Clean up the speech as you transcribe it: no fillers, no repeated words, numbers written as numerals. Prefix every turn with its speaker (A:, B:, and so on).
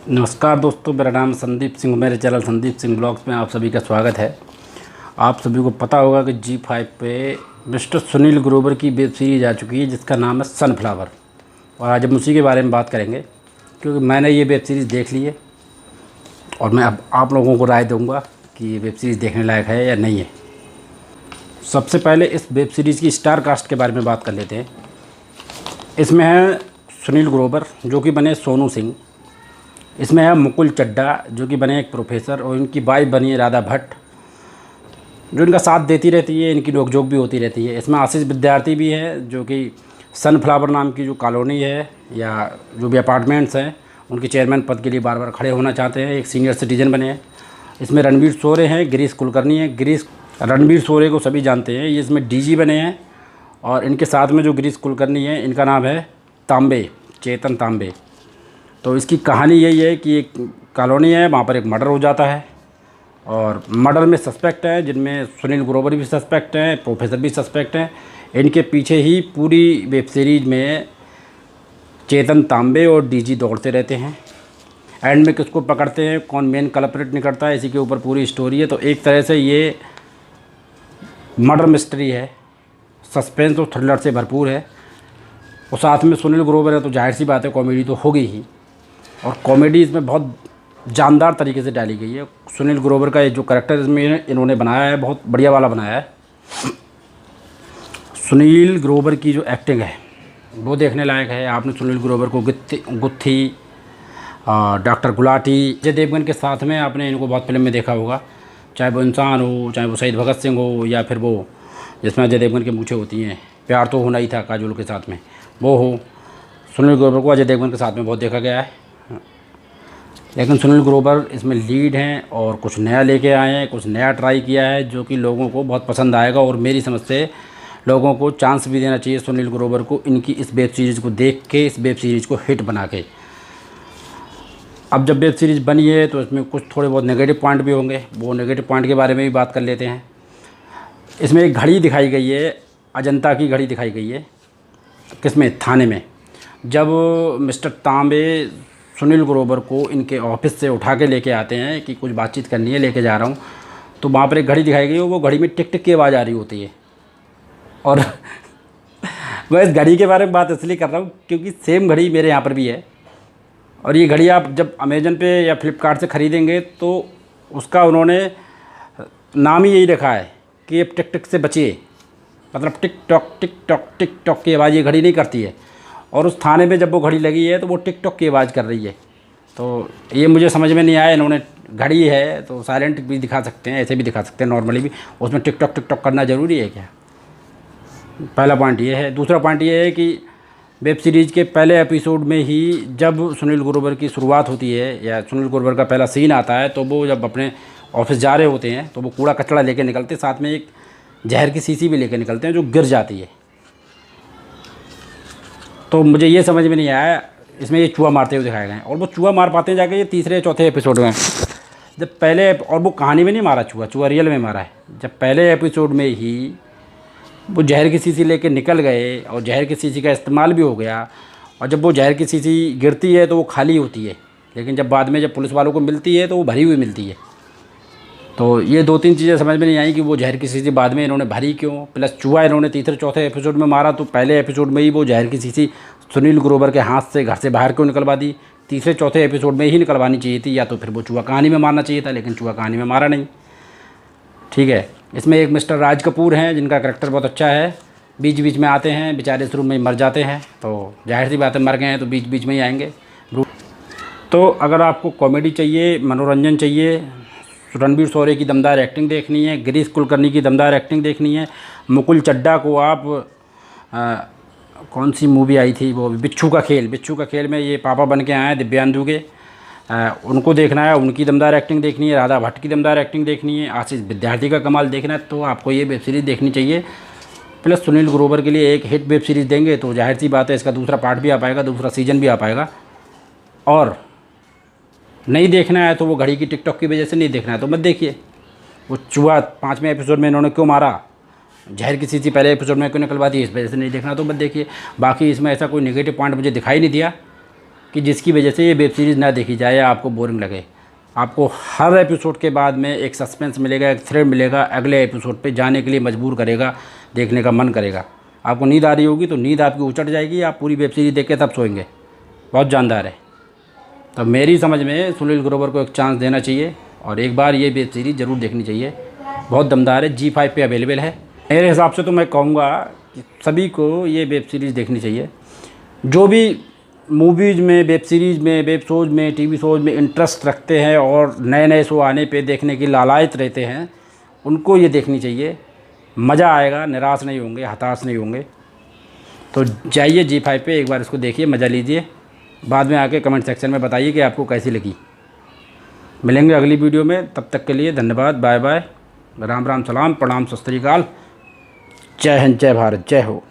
A: नमस्कार दोस्तों, मेरा नाम संदीप सिंह, मेरे चैनल संदीप सिंह ब्लॉग्स में आप सभी का स्वागत है। आप सभी को पता होगा कि G5 पे मिस्टर सुनील ग्रोवर की वेब सीरीज़ आ चुकी है जिसका नाम है सनफ्लावर, और आज हम उसी के बारे में बात करेंगे क्योंकि मैंने ये वेब सीरीज़ देख ली है और मैं अब आप लोगों को राय दूँगा कि ये वेब सीरीज़ देखने लायक है या नहीं है। सबसे पहले इस वेब सीरीज़ की स्टार कास्ट के बारे में बात कर लेते हैं। इसमें है सुनील ग्रोवर जो कि बने सोनू सिंह, इसमें है मुकुल चड्ढा जो कि बने एक प्रोफेसर, और इनकी वाइफ बनी है राधा भट्ट जो इनका साथ देती रहती है, इनकी नोकझोंक भी होती रहती है। इसमें आशीष विद्यार्थी भी है जो कि सनफ्लावर नाम की जो कॉलोनी है या जो भी अपार्टमेंट्स हैं उनके चेयरमैन पद के लिए बार बार खड़े होना चाहते हैं, एक सीनियर सिटीजन बने हैं। इसमें रणवीर शोरे हैं, गिरीश कुलकर्णी है। रणवीर शोरे को सभी जानते हैं, ये इसमें डीजी बने हैं, और इनके साथ में जो गिरीश कुलकर्णी है इनका नाम है तांबे, चेतन तांबे। तो इसकी कहानी यही है कि एक कॉलोनी है, वहाँ पर एक मर्डर हो जाता है और मर्डर में सस्पेक्ट है जिनमें सुनील ग्रोवर भी सस्पेक्ट हैं, प्रोफेसर भी सस्पेक्ट हैं। इनके पीछे ही पूरी वेब सीरीज़ में चेतन तांबे और डीजी दौड़ते रहते हैं। एंड में किसको पकड़ते हैं, कौन मेन कल्प्रिट निकलता है, इसी के ऊपर पूरी स्टोरी है। तो एक तरह से ये मर्डर मिस्ट्री है, सस्पेंस और थ्रिलर से भरपूर है, और साथ में सुनील ग्रोवर है तो जाहिर सी बात है कॉमेडी तो होगी ही, और कॉमेडी इसमें बहुत जानदार तरीके से डाली गई है। सुनील ग्रोवर का ये जो कैरेक्टर इसमें इन्होंने बनाया है बहुत बढ़िया वाला बनाया है। सुनील ग्रोवर की जो एक्टिंग है वो देखने लायक है। आपने सुनील ग्रोवर को गुत्थी, डॉक्टर गुलाटी, अजय देवगन के साथ में आपने इनको बहुत फिल्म में देखा होगा, चाहे वो इंसान हो, चाहे वो शहीद भगत सिंह हो, या फिर वो जिसमें अजय देवगन की मूछें होती हैं, प्यार तो होना ही था काजोल के साथ में, वो हो। सुनील ग्रोवर को अजय देवगन के साथ में बहुत देखा गया है, लेकिन सुनील ग्रोवर इसमें लीड हैं और कुछ नया लेके आए हैं, कुछ नया ट्राई किया है जो कि लोगों को बहुत पसंद आएगा। और मेरी समझ से लोगों को चांस भी देना चाहिए सुनील ग्रोवर को, इनकी इस वेब सीरीज़ को देख के, इस वेब सीरीज़ को हिट बना के। अब जब वेब सीरीज़ बनी है तो इसमें कुछ थोड़े बहुत नेगेटिव पॉइंट भी होंगे, वो नेगेटिव पॉइंट के बारे में भी बात कर लेते हैं। इसमें एक घड़ी दिखाई गई है, अजंता की घड़ी दिखाई गई है, किसमें, थाने में। जब मिस्टर तांबे सुनील ग्रोवर को इनके ऑफिस से उठा के लेके आते हैं कि कुछ बातचीत करनी है, लेके जा रहा हूँ, तो वहाँ पर एक घड़ी दिखाई गई है, वो घड़ी में टिक टिक की आवाज़ आ रही होती है। और मैं इस घड़ी के बारे में बात इसलिए कर रहा हूँ क्योंकि सेम घड़ी मेरे यहाँ पर भी है, और ये घड़ी आप जब अमेज़न पे या फ्लिपकार्ट से ख़रीदेंगे तो उसका उन्होंने नाम ही यही रखा है कि अब टिक टिक से बचिए, मतलब टिक टॉक की आवाज़ ये घड़ी नहीं करती है। और उस थाने में जब वो घड़ी लगी है तो वो टिक टॉक की आवाज़ कर रही है। तो ये मुझे समझ में नहीं आया, इन्होंने घड़ी है तो साइलेंट भी दिखा सकते हैं, ऐसे भी दिखा सकते हैं नॉर्मली भी, उसमें टिक टॉक करना ज़रूरी है क्या? पहला पॉइंट ये है। दूसरा पॉइंट ये है कि वेब सीरीज़ के पहले एपिसोड में ही जब सुनील ग्रोवर की शुरुआत होती है या सुनील ग्रोवर का पहला सीन आता है, तो वो जब अपने ऑफिस जा रहे होते हैं तो वो कूड़ा कचरा लेके निकलते, साथ में एक जहर की शीशी भी लेके निकलते हैं जो गिर जाती है। तो मुझे ये समझ में नहीं आया, इसमें ये चूहा मारते हुए दिखाए गए हैं, और वो चूहा मार पाते हैं जाके ये तीसरे चौथे एपिसोड में। जब पहले, और वो कहानी में नहीं मारा चूहा रियल में मारा है। जब पहले एपिसोड में ही वो जहर की शीशी लेके निकल गए और जहर की शीशी का इस्तेमाल भी हो गया, और जब वो जहर की शीशी गिरती है तो वो खाली होती है, लेकिन जब बाद में जब पुलिस वालों को मिलती है तो वो भरी हुई मिलती है। तो ये दो तीन चीज़ें समझ में नहीं आई कि वो जहर की शीशी बाद में इन्होंने भरी क्यों, प्लस चूहा इन्होंने तीसरे चौथे एपिसोड में मारा तो पहले एपिसोड में ही वो जहर की शीशी सुनील ग्रोवर के हाथ से घर से बाहर क्यों निकलवा दी? तीसरे चौथे एपिसोड में ही निकलवानी चाहिए थी, या तो फिर वो चूहा कहानी में मारना चाहिए था, लेकिन चूहा कहानी में मारा नहीं। ठीक है। इसमें एक मिस्टर राज कपूर हैं जिनका करैक्टर बहुत अच्छा है, बीच बीच में आते हैं, बेचारे शुरू में मर जाते हैं, तो जाहिर सी बात है मर गए हैं तो बीच बीच में ही आएंगे। तो अगर आपको कॉमेडी चाहिए, मनोरंजन चाहिए, रणवीर शोरे की दमदार एक्टिंग देखनी है, गिरीश कुलकर्णी की दमदार एक्टिंग देखनी है, मुकुल चड्ढा को आप कौन सी मूवी आई थी वो, बिच्छू का खेल में ये पापा बन के आए हैं दिव्यांदु के, उनको देखना है, उनकी दमदार एक्टिंग देखनी है, राधा भट्ट की दमदार एक्टिंग देखनी है, आशीष विद्यार्थी का कमाल देखना है, तो आपको ये वेब सीरीज़ देखनी चाहिए। प्लस सुनील ग्रोवर के लिए एक हिट वेब सीरीज़ देंगे तो जाहिर सी बात है इसका दूसरा पार्ट भी आ पाएगा, दूसरा सीज़न भी आ पाएगा। और नहीं देखना है तो वो घड़ी की टिकटॉक की वजह से नहीं देखना है तो मत देखिए। वो चूहा 5वें एपिसोड में इन्होंने क्यों मारा, जहर की शीशी पहले एपिसोड में क्यों निकलवा दी, इस वजह से नहीं देखना तो मत देखिए। बाकी इसमें ऐसा कोई नेगेटिव पॉइंट मुझे दिखाई नहीं दिया कि जिसकी वजह से ये वेब सीरीज़ ना देखी जाए या आपको बोरिंग लगे। आपको हर एपिसोड के बाद में एक सस्पेंस मिलेगा, एक थ्रिल मिलेगा, अगले एपिसोड पे जाने के लिए मजबूर करेगा, देखने का मन करेगा। आपको नींद आ रही होगी तो नींद आपकी उचट जाएगी, आप पूरी वेब सीरीज़ देख के तब सोएंगे। बहुत जानदार है। तो मेरी समझ में सुनील ग्रोवर को एक चांस देना चाहिए और एक बार ये वेब सीरीज़ ज़रूर देखनी चाहिए, बहुत दमदार है। G5 पे अवेलेबल है। मेरे हिसाब से तो मैं कहूँगा कि सभी को ये वेब सीरीज़ देखनी चाहिए। जो भी मूवीज़ में, वेब सीरीज़ में, वेब शोज़ में, टीवी शोज़ में इंटरेस्ट रखते हैं और नए नए शो आने पे देखने की लालायत रहते हैं, उनको ये देखनी चाहिए। मज़ा आएगा, निराश नहीं होंगे, हताश नहीं होंगे। तो जाइए G5 पे एक बार इसको देखिए, मज़ा लीजिए। बाद में आके कमेंट सेक्शन में बताइए कि आपको कैसी लगी। मिलेंगे अगली वीडियो में, तब तक के लिए धन्यवाद, बाय बाय, राम राम, सलाम, प्रणाम, सत श्री अकाल, जय हिंद, जय भारत, जय हो।